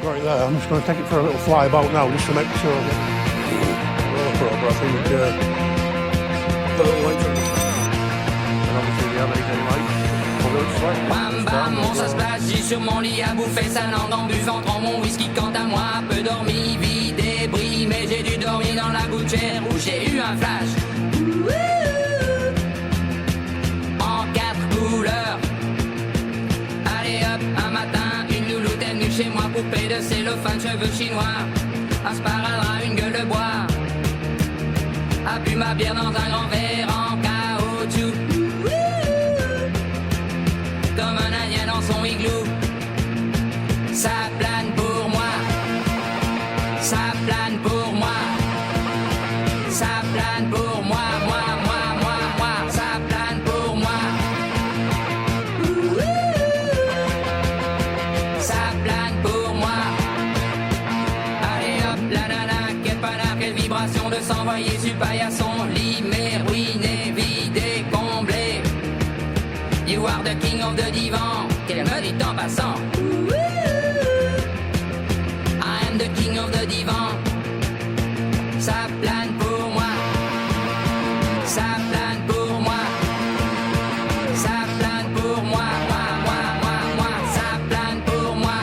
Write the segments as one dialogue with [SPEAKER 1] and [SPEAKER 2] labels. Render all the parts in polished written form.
[SPEAKER 1] Got it there. I'm just going to take it for a little fly about now, just to make sure I get but I think the little lights on. And obviously the LED lights.
[SPEAKER 2] Bam bam, mon ça se passe, j'ai sur mon lit à bouffer sa langue en buvant trop mon whisky. Quant à moi, peu dormi, vie débris, mais j'ai dû dormir dans la gouttière où j'ai eu un flash. En 4 couleurs. Allez hop, un matin, une louloute est venue chez moi, poupée de cellophane, cheveux chinois, un sparadrap, une gueule de bois, a bu ma bière dans un grand verre en caoutchouc, comme un indien dans son igloo. Ça plane pour moi, ça plane pour moi, ça plane pour moi, moi, ça plane pour moi. Ça plane pour moi. Allez hop, la nana, quel panard, quelle vibration de s'envoyer sur paillasson. Lit, mais ruiné, vidé, comblé. You are the king of the divan, qu'elle me dit en passant. I am the king of the divan. Ça plane pour moi. Ça plane pour moi. Ça plane pour moi. Moi. Ça plane pour moi.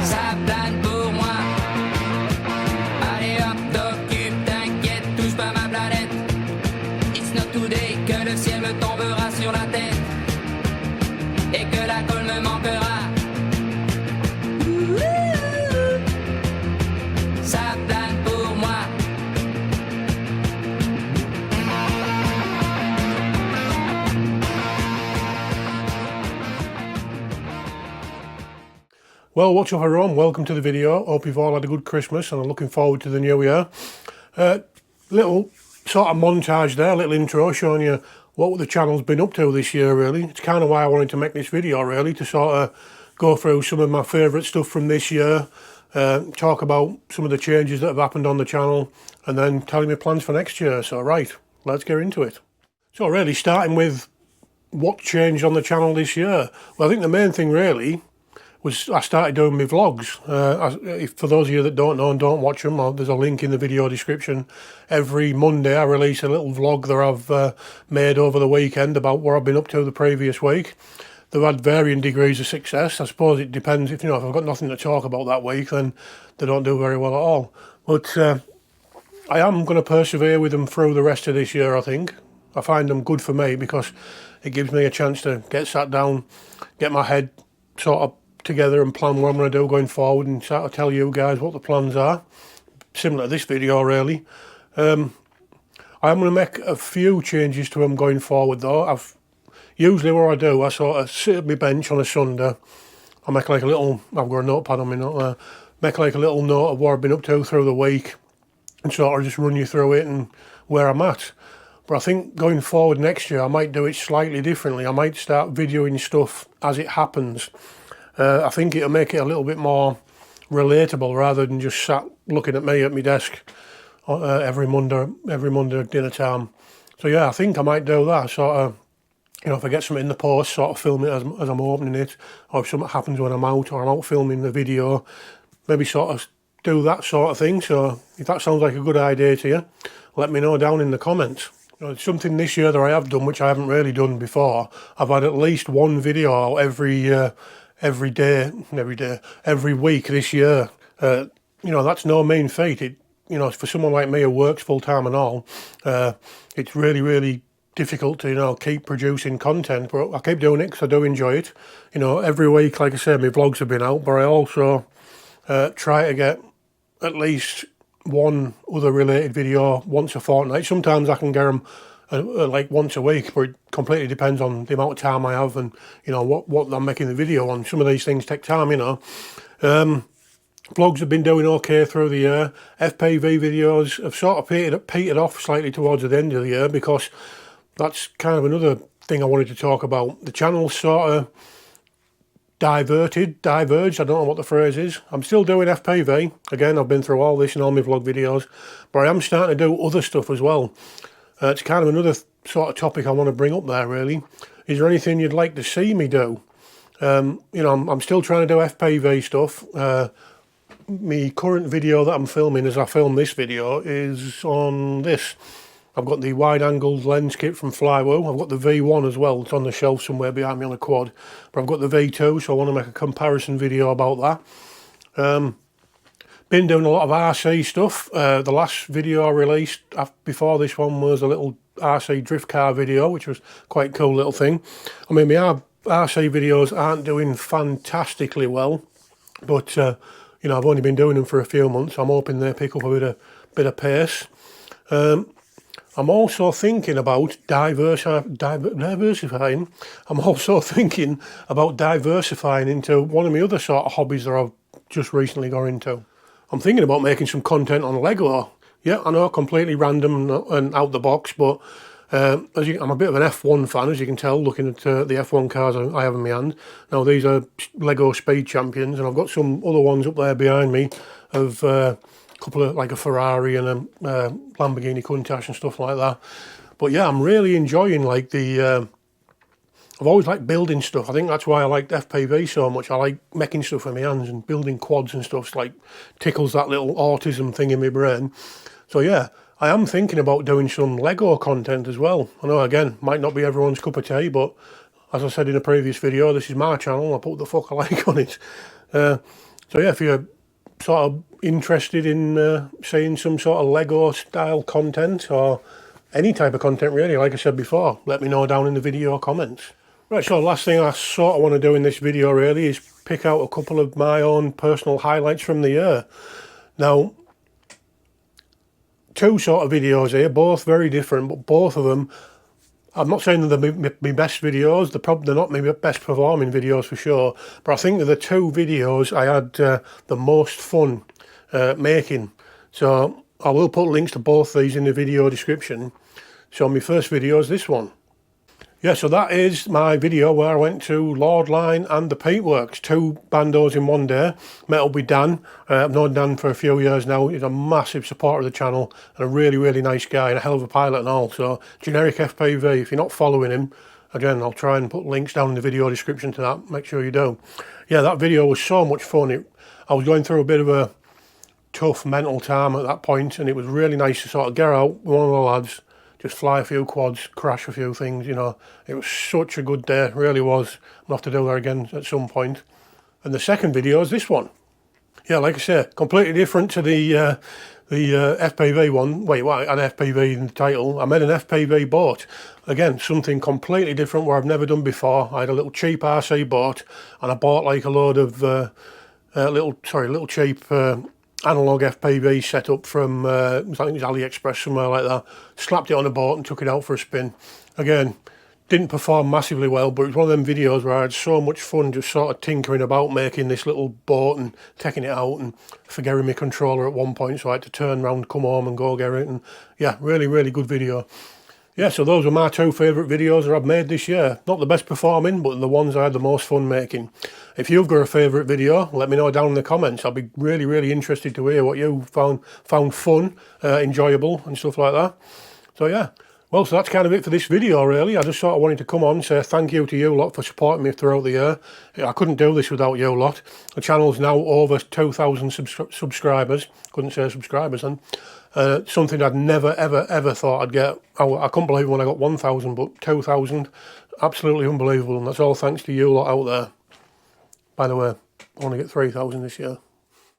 [SPEAKER 2] Ça plane pour moi. Allez hop, t'occupe, t'inquiète, touche pas ma planète. It's not today que le ciel me tombera sur la tête et que la colle me manquera. Ça plane pour moi.
[SPEAKER 1] Well, what's up everyone? Welcome to the video. Hope you've all had a good Christmas and are looking forward to the new year. Little sort of montage there, little intro showing you what the channel's been up to this year really. It's kind of why I wanted to make this video really, to sort of go through some of my favourite stuff from this year, talk about some of the changes that have happened on the channel, and then tell you my plans for next year. So right, let's get into it. So really starting with what changed on the channel this year. Well, I think the main thing really was I started doing my vlogs. For those of you that don't know and don't watch them, there's a link in the video description. Every Monday I release a little vlog that I've made over the weekend about what I've been up to the previous week. They've had varying degrees of success. I suppose it depends. If I've got nothing to talk about that week, then they don't do very well at all. But I am going to persevere with them through the rest of this year, I think. I find them good for me because it gives me a chance to get sat down, get my head sort of together and plan what I'm going to do going forward and sort of tell you guys what the plans are. Similar to this video really. I'm going to make a few changes to them going forward though. Usually what I do, I sort of sit at my bench on a Sunday. I make like a little, I've got a notepad on me, make like a little note of what I've been up to through the week and sort of just run you through it and where I'm at. But I think going forward next year I might do it slightly differently. I might start videoing stuff as it happens. I think it'll make it a little bit more relatable rather than just sat looking at me at my desk every Monday dinner time. So yeah, I think I might do that. Sort of, if I get something in the post, sort of film it as I'm opening it, or if something happens when I'm out, or I'm out filming the video, maybe sort of do that sort of thing. So if that sounds like a good idea to you, let me know down in the comments. It's something this year that I have done which I haven't really done before. I've had at least one video out every week this year. That's no mean feat. For someone like me who works full time and all, it's really difficult to keep producing content, but I keep doing it because I do enjoy it. Every week, like I said, my vlogs have been out, but I also try to get at least one other related video once a fortnight. Sometimes I can get them like once a week, but it completely depends on the amount of time I have and what I'm making the video on. Some of these things take time. Vlogs have been doing okay through the year. FPV videos have sort of petered off slightly towards the end of the year because that's kind of another thing I wanted to talk about. The channel's sort of diverged, I don't know what the phrase is. I'm still doing FPV. Again, I've been through all this in all my vlog videos, but I am starting to do other stuff as well. It's kind of another sort of topic I want to bring up there really. Is there anything you'd like to see me do? You know, I'm still trying to do FPV stuff. My current video that I'm filming as I film this video is on this. I've got the wide-angled lens kit from Flywoo. I've got the V1 as well. It's on the shelf somewhere behind me on a quad. But I've got the V2, so I want to make a comparison video about that. Been doing a lot of RC stuff. The last video I released before this one was a little RC drift car video, which was quite a cool little thing. I mean, my RC videos aren't doing fantastically well, but you know, I've only been doing them for a few months. I'm hoping they pick up a bit of pace. I'm also thinking about diversifying. I'm also thinking about diversifying into one of my other sort of hobbies that I've just recently got into. I'm thinking about making some content on Lego. Yeah, I know, completely random and out the box, but I'm a bit of an F1 fan, as you can tell, looking at the F1 cars I have in my hand. Now, these are Lego Speed Champions, and I've got some other ones up there behind me of couple of, like a Ferrari and a Lamborghini Countach and stuff like that. But yeah, I'm really enjoying like the I've always liked building stuff. I think that's why I liked FPV so much. I like making stuff with my hands and building quads and stuff. It's like tickles that little autism thing in my brain. So yeah, I am thinking about doing some Lego content as well. I know, again, might not be everyone's cup of tea, but as I said in a previous video, this is my channel. I put the fuck I like on it. So yeah, if you're sort of interested in seeing some sort of Lego style content or any type of content really, like I said before, let me know down in the video comments. Right, so the last thing I sort of want to do in this video really is pick out a couple of my own personal highlights from the year. Now, two sort of videos here, both very different, but both of them, I'm not saying that they're my best videos, they're not my best performing videos for sure, but I think they're the two videos I had the most fun making. So I will put links to both these in the video description. So my first video is this one. Yeah, so that is my video where I went to Lordline and the Peatworks, two bandos in one day. Met up with Dan. I've known Dan for a few years now. He's a massive supporter of the channel and a really, really nice guy and a hell of a pilot and all. So, generic FPV, if you're not following him, again, I'll try and put links down in the video description to that. Make sure you do. Yeah, that video was so much fun. I was going through a bit of a tough mental time at that point, and it was really nice to sort of get out with one of the lads, just fly a few quads, crash a few things, you know. It was such a good day, it really was. I'll have to do that again at some point. And the second video is this one. Yeah, like I say, completely different to the FPV one. Wait, what? An FPV in the title. I made an FPV boat. Again, something completely different where I've never done before. I had a little cheap RC boat, and I bought like a load of little cheap analog FPV set up from, I think it was AliExpress, somewhere like that. Slapped it on a boat and took it out for a spin. Again, didn't perform massively well, but it was one of them videos where I had so much fun just sort of tinkering about making this little boat and taking it out and forgetting my controller at one point, so I had to turn around, come home and go get it. And yeah, really, really good video. Yeah, so those are my two favourite videos that I've made this year. Not the best performing, but the ones I had the most fun making. If you've got a favourite video, let me know down in the comments. I'll be really, really interested to hear what you found fun, enjoyable and stuff like that. So yeah, well, so that's kind of it for this video really. I just sort of wanted to come on and say thank you to you lot for supporting me throughout the year. I couldn't do this without you lot. The channel's now over 2,000 subscribers. Couldn't say subscribers then. Something I'd never, ever, ever thought I'd get. I couldn't believe when I got 1,000, but 2,000, absolutely unbelievable. And that's all thanks to you lot out there. By the way, I want to get 3,000 this year.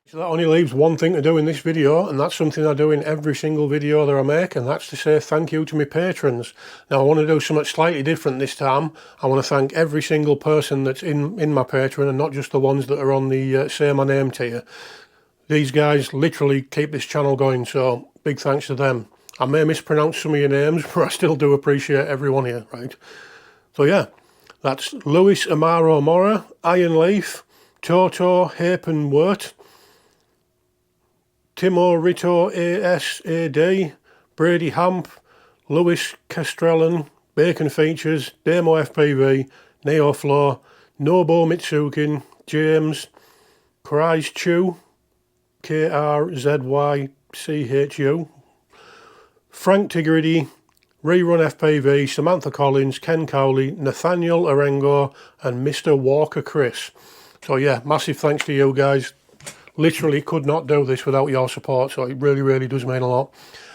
[SPEAKER 1] So that only leaves one thing to do in this video, and that's something I do in every single video that I make, and that's to say thank you to my patrons. Now, I want to do something slightly different this time. I want to thank every single person that's in my Patreon, and not just the ones that are on the Say My Name tier. These guys literally keep this channel going, so big thanks to them. I may mispronounce some of your names, but I still do appreciate everyone here, right? So yeah, that's Lewis Amaro Mora, Iron Leaf, Toto Hapen Wirt, Timo Rito ASAD, Brady Hamp, Lewis Castrellan, Bacon Features, Demo FPV, Neoflow, Nobo Mitsukin, James, Kryze Chew, KRZYCHU, Frank Tigridy, Rerun FPV, Samantha Collins, Ken Cowley, Nathaniel Arengo, and Mr. Walker Chris. So yeah, massive thanks to you guys. Literally could not do this without your support, so it really, really does mean a lot.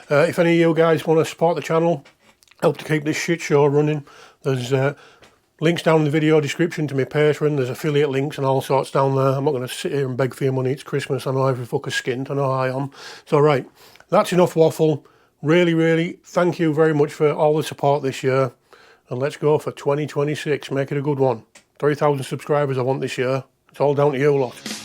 [SPEAKER 1] If any of you guys want to support the channel, help to keep this shit show running, there's links down in the video description to my Patreon. There's affiliate links and all sorts down there. I'm not going to sit here and beg for your money. It's Christmas. I know every fucker's skint. I know I am. So right, that's enough waffle. Really, really thank you very much for all the support this year. And let's go for 2026. Make it a good one. 3,000 subscribers I want this year. It's all down to you lot.